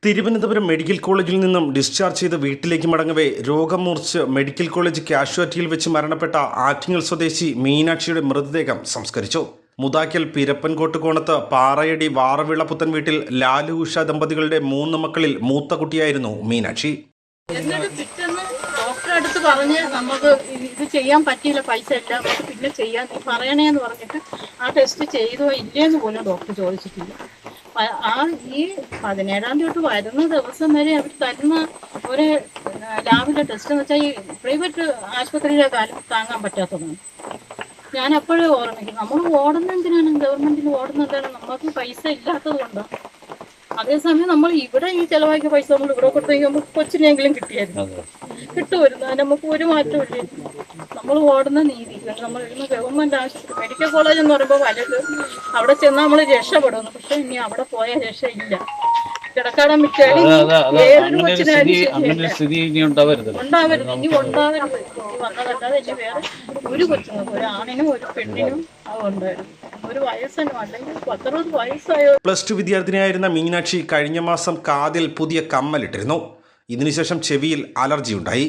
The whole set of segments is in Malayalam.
തിരുവനന്തപുരം മെഡിക്കൽ കോളേജിൽ നിന്നും ഡിസ്ചാർജ് ചെയ്ത് വീട്ടിലേക്ക് മടങ്ങവേ രോഗം മൂർച്ഛിച്ച് മെഡിക്കൽ കോളേജ് കാഷ്വാലിറ്റിയിൽ വെച്ച് മരണപ്പെട്ട ആറ്റിങ്ങൽ സ്വദേശി മീനാക്ഷിയുടെ മൃതദേഹം സംസ്കരിച്ചു. മുതാക്കൽ പിരപ്പൻകോട്ട് കോണത്ത് പാറയടി വാറവിള പുത്തൻ വീട്ടിൽ ലാലു ഉഷ ദമ്പതികളുടെ 3 മക്കളിൽ മൂത്ത കുട്ടിയായിരുന്നു മീനാക്ഷി. ഡോക്ടറെ അടുത്ത് പറഞ്ഞ് നമുക്ക് ഇത് ചെയ്യാൻ പറ്റിയില്ല, പൈസ ഇല്ല, നമുക്ക് പിന്നെ ചെയ്യാൻ നീ പറയണേന്ന് പറഞ്ഞിട്ട് ആ ടെസ്റ്റ് ചെയ്തോ ഇല്ലേന്ന് പോലും ഡോക്ടർ ചോദിച്ചിട്ടില്ല. ഈ 17-ാം തീയതി വരുന്ന ദിവസം വരെ അവർ തരുന്ന ഒരു ലാബിലെ ടെസ്റ്റ് എന്ന് വെച്ചാൽ ഈ പ്രൈവറ്റ് ആശുപത്രിയിലെ കാലം താങ്ങാൻ പറ്റാത്തതാണ്. ഞാൻ അപ്പോഴേ ഓർമ്മിക്കും, നമ്മൾ ഓടുന്ന എന്തിനാണ്, ഗവൺമെന്റിൽ ഓടുന്നതാണ്, നമുക്ക് പൈസ ഇല്ലാത്തത് കൊണ്ടാണ്. അതേസമയം നമ്മൾ ഇവിടെ ഈ ചിലവാക്കിയ പൈസ നമ്മൾ ഇവിടെ കൊടുത്തെങ്കിൽ നമുക്ക് കൊച്ചിനെങ്കിലും കിട്ടുമായിരുന്നു. അതിന് നമുക്ക് ഒരു മാറ്റവും ഇല്ല. നമ്മൾ ഓടുന്ന നീതി നമ്മൾ ഇന്ന് ഗവൺമെന്റ് ആശുപത്രി മെഡിക്കൽ കോളേജ് എന്ന് പറയുമ്പോൾ വലുത്, അവിടെ ചെന്നാൽ നമ്മൾ രക്ഷപ്പെടുന്നു. പക്ഷെ ഇനി അവിടെ പോയ രക്ഷയില്ല. കിടക്കാടം വിറ്റാൽ ഏതൊരു കൊച്ചിനായാലും ഉണ്ടാവരുത്, ഇനി ഉണ്ടാവരുത്. വന്നതല്ലാതെ ഇനി വേറെ ഒരു കൊച്ചുങ്ങൾക്ക്, ഒരു ആണിനും ഒരു പെണ്ണിനും അത് ഉണ്ടായിരുന്നു. ഒരു വയസ്സിനും അല്ലെങ്കിൽ 10-20 വയസ്സായോ. +2 വിദ്യാർത്ഥിനിയായിരുന്ന മീനാക്ഷി കഴിഞ്ഞ മാസം കാതിൽ പുതിയ കമ്മലിട്ടിരുന്നു. ഇതിനുശേഷം ചെവിയിൽ അലർജി ഉണ്ടായി.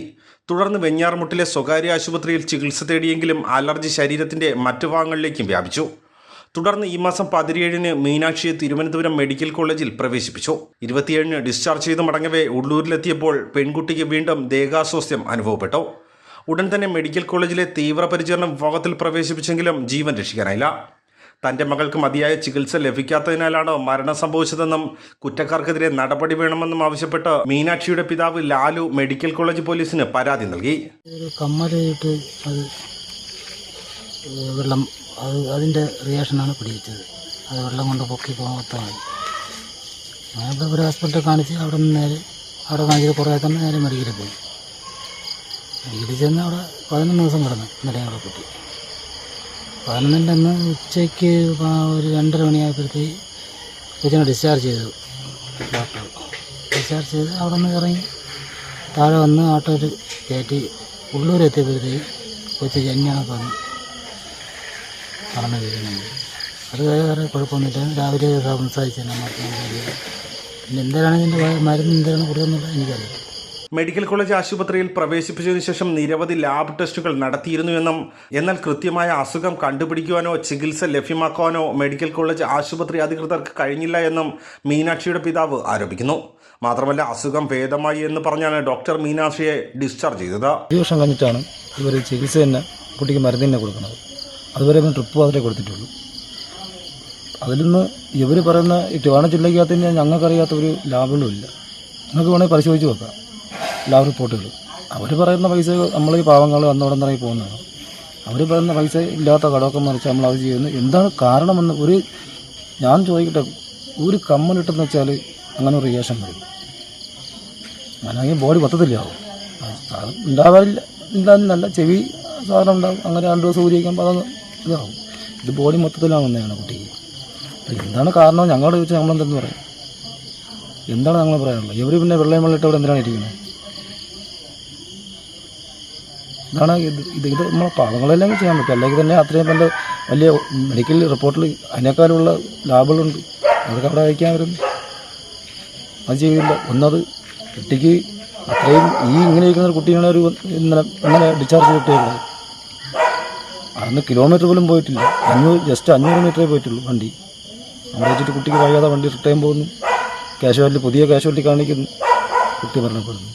തുടർന്ന് വെഞ്ഞാറമുട്ടിലെ സ്വകാര്യ ആശുപത്രിയിൽ ചികിത്സ തേടിയെങ്കിലും അലർജി ശരീരത്തിന്റെ മറ്റു ഭാഗങ്ങളിലേക്കും വ്യാപിച്ചു. തുടർന്ന് ഈ മാസം 17-ന് മീനാക്ഷിയെ തിരുവനന്തപുരം മെഡിക്കൽ കോളേജിൽ പ്രവേശിപ്പിച്ചു. 27-ന് ഡിസ്ചാർജ് ചെയ്ത് മടങ്ങവേ ഉള്ളൂരിലെത്തിയപ്പോൾ പെൺകുട്ടിക്ക് വീണ്ടും ദേഹാസ്വാസ്ഥ്യം അനുഭവപ്പെട്ടു. ഉടൻ തന്നെ മെഡിക്കൽ കോളേജിലെ തീവ്രപരിചരണ വിഭാഗത്തിൽ പ്രവേശിപ്പിച്ചെങ്കിലും ജീവൻ രക്ഷിക്കാനായില്ല. തൻ്റെ മകൾക്ക് മതിയായ ചികിത്സ ലഭിക്കാത്തതിനാലാണ് മരണം സംഭവിച്ചതെന്നും കുറ്റക്കാർക്കെതിരെ നടപടി വേണമെന്നും ആവശ്യപ്പെട്ട് മീനാക്ഷിയുടെ പിതാവ് ലാലു മെഡിക്കൽ കോളേജ് പോലീസിന് പരാതി നൽകി. കമ്മലായിട്ട് വെള്ളം അതിൻ്റെ റിയാക്ഷനാണ് പിടിച്ചത്. അത് വെള്ളം കൊണ്ട് പൊക്കി പോകത്താണ്. ഞാനിപ്പോൾ ഒരു ഹോസ്പിറ്റലിൽ കാണിച്ച് അവിടെ നിന്ന് അവിടെ കാണിച്ചത് കുറേ തന്നെ നേരെ മെഡിക്കലിൽ പോയി. മെഡിക്കലിൽ ചെന്ന് അവിടെ 11 ദിവസം കിടന്നു. ഇന്നലെ അവിടെ കുട്ടി 11-ൻ്റെ അന്ന് ഉച്ചയ്ക്ക് ഒരു 2:30 മണിയായപ്പോഴത്തേക്ക് കൊച്ചിനെ ഡിസ്ചാർജ് ചെയ്തു. ഡോക്ടർ ഡിസ്ചാർജ് ചെയ്ത് അവിടെ നിന്ന് ഇറങ്ങി താഴെ വന്ന് ഓട്ടോയിൽ കയറ്റി ഉള്ളൂരെത്തിയപ്പോഴത്തേക്ക് കൊച്ചു ജന്യാണ് പറഞ്ഞ് പറഞ്ഞു വീഴുന്നത്. അത് വേറെ കുഴപ്പമൊന്നുമില്ല. രാവിലെ സംസാരിച്ചു പിന്നെ എന്താണ് ഇതിൻ്റെ മരുന്ന് എന്താണ് കൊടുക്കുന്നില്ല എനിക്കറിയാം. മെഡിക്കൽ കോളേജ് ആശുപത്രിയിൽ പ്രവേശിപ്പിച്ചതിനു ശേഷം നിരവധി ലാബ് ടെസ്റ്റുകൾ നടത്തിയിരുന്നുവെന്നും എന്നാൽ കൃത്യമായ അസുഖം കണ്ടുപിടിക്കുവാനോ ചികിത്സ ലഭ്യമാക്കുവാനോ മെഡിക്കൽ കോളേജ് ആശുപത്രി അധികൃതർക്ക് കഴിഞ്ഞില്ല എന്നും മീനാക്ഷിയുടെ പിതാവ് ആരോപിക്കുന്നു. മാത്രമല്ല അസുഖം ഭേദമായി എന്ന് പറഞ്ഞാണ് ഡോക്ടർ മീനാക്ഷിയെ ഡിസ്ചാർജ് ചെയ്തത്. 2 വർഷം കഴിഞ്ഞിട്ടാണ് ഇവർ ചികിത്സ തന്നെ കുട്ടിക്ക് മരുന്ന് തന്നെ കൊടുക്കുന്നത്. അതുവരെ ട്രിപ്പ് മാത്രമേ കൊടുത്തിട്ടുള്ളൂ. അതിൽ നിന്ന് ഇവർ പറയുന്ന ഈ ട്രിവാൻഡ്രം ജില്ലയ്ക്കകത്ത് തന്നെ ഞങ്ങൾക്കറിയാത്ത ഒരു ലാബുകളും ഇല്ല. നിങ്ങൾക്ക് വേണമെങ്കിൽ പരിശോധിച്ച് നോക്കാം ലാബ് റിപ്പോർട്ടുകൾ. അവർ പറയുന്ന പൈസ നമ്മൾ ഈ പാവങ്ങൾ വന്നോടം തന്നെ പോകുന്നതാണ്. അവർ പറയുന്ന പൈസ ഇല്ലാത്ത കടമൊക്കെ മറിച്ച് നമ്മൾ അത് ചെയ്യുന്നു. എന്താണ് കാരണമെന്ന് ഞാൻ ചോദിക്കട്ടെ, ഒരു കമ്മലിട്ടെന്ന് വെച്ചാൽ അങ്ങനെ ഒരു റിയാക്ഷൻ വരും. അങ്ങനെ ബോഡി മൊത്തത്തിലാവും. ഉണ്ടാവാറില്ല, ഇല്ലാന്നല്ല, ചെവി സാധനം ഉണ്ടാവും. അങ്ങനെ 2 ദിവസം ഊരിയിരിക്കുമ്പോൾ അതങ്ങ് ഇതാവും. ഇത് ബോഡി മൊത്തത്തിലാവുന്നതാണ് കുട്ടിക്ക്. എന്താണ് കാരണം ഞങ്ങളോട് ചോദിച്ചാൽ നമ്മളെന്തെന്ന് പറയും? എന്താണ് ഞങ്ങൾ പറയാനുള്ളത്? ഇവർ പിന്നെ വെള്ളമിട്ട് അവിടെ എന്തിനാണ് ഇരിക്കുന്നത്? ഇതാണ് ഇത് നമ്മളെ പാവങ്ങളെല്ലാം ചെയ്യാൻ പറ്റും. അല്ലെങ്കിൽ തന്നെ അത്രയും വലിയ മെഡിക്കൽ റിപ്പോർട്ടിൽ അതിനേക്കാളുള്ള ലാബുകളുണ്ട്. അതൊക്കെ അവിടെ അയക്കാൻ വരുന്നു. അത് ചെയ്യില്ല. ഒന്നത് കുട്ടിക്ക് അത്രയും ഇങ്ങനെ ഇരിക്കുന്ന ഒരു കുട്ടീനെ ഇന്നലെ ഡിസ്ചാർജ് കിട്ടിയുള്ളത്. അന്ന് കിലോമീറ്റർ പോലും പോയിട്ടില്ല. ജസ്റ്റ് 500 മീറ്ററേ പോയിട്ടുള്ളൂ വണ്ടി. അവിടെ വെച്ചിട്ട് കുട്ടിക്ക് കഴിയാതെ വണ്ടി റിട്ടേൺ പോകുന്നു. പുതിയ കാഷ്വാലിറ്റി കാണിക്കുന്നു, കുട്ടി മരണപ്പെടുന്നു.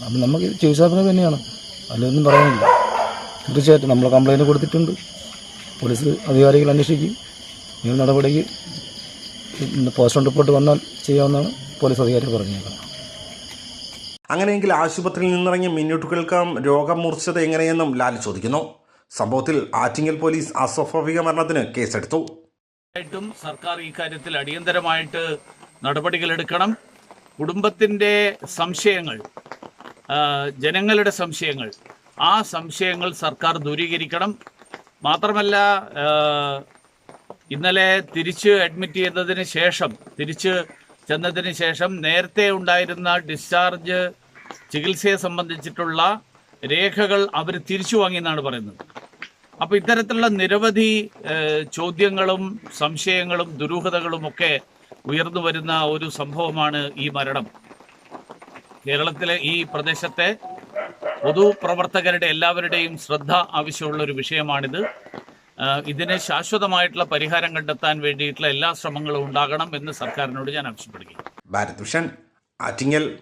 അത് നമുക്ക് ചികിത്സാപരം തന്നെയാണ്, അതിലൊന്നും പറയാനില്ല. തീർച്ചയായിട്ടും നമ്മൾ കംപ്ലയിൻറ്റ് കൊടുത്തിട്ടുണ്ട്. പോലീസ് അധികാരികൾ അന്വേഷിക്കും. ഈ നടപടിക്ക് പോസ്റ്റ്മോർട്ടം റിപ്പോർട്ട് വന്നാൽ ചെയ്യാവുന്നതാണ് പോലീസ് അധികാരി പറഞ്ഞേക്കുന്നത്. അങ്ങനെയെങ്കിൽ ആശുപത്രിയിൽ നിന്നിറങ്ങി മിനിറ്റുകൾക്കകം രോഗം മൂർച്ഛിച്ചത് എങ്ങനെയെന്നും ലാൽ ചോദിക്കുന്നു. സംഭവത്തിൽ ആറ്റിങ്ങൽ പോലീസ് അസ്വാഭാവിക മരണത്തിന് കേസെടുത്തു. സർക്കാർ ഇക്കാര്യത്തിൽ അടിയന്തരമായിട്ട് നടപടികളെടുക്കണം. കുടുംബത്തിൻ്റെ സംശയങ്ങൾ, ജനങ്ങളുടെ സംശയങ്ങൾ, ആ സംശയങ്ങൾ സർക്കാർ ദൂരീകരിക്കണം. മാത്രമല്ല, ഇന്നലെ തിരിച്ച് അഡ്മിറ്റ് ചെയ്തതിന് ശേഷം, തിരിച്ച് ചെന്നതിന് ശേഷം നേരത്തെ ഉണ്ടായിരുന്ന ഡിസ്ചാർജ് ചികിത്സയെ സംബന്ധിച്ചിട്ടുള്ള രേഖകൾ അവർ തിരിച്ചു വാങ്ങിയെന്നാണ് പറയുന്നത്. അപ്പോൾ ഇത്തരത്തിലുള്ള നിരവധി ചോദ്യങ്ങളും സംശയങ്ങളും ദുരൂഹതകളും ഒക്കെ ഉയർന്നു വരുന്ന ഒരു സംഭവമാണ് ഈ മരണം. കേരളത്തിലെ ഈ പ്രദേശത്തെ പൊതുപ്രവർത്തകരുടെ എല്ലാവരുടെയും ശ്രദ്ധ ആവശ്യമുള്ള ഒരു വിഷയമാണിത്. ഇതിന് ശാശ്വതമായിട്ടുള്ള പരിഹാരം കണ്ടെത്താൻ വേണ്ടിയിട്ടുള്ള എല്ലാ ശ്രമങ്ങളും ഉണ്ടാകണം എന്ന് സർക്കാരിനോട് ഞാൻ ആവശ്യപ്പെടുകയാണ്. ഭാരത് ഭൂഷൺ, ആറ്റിങ്ങൽ.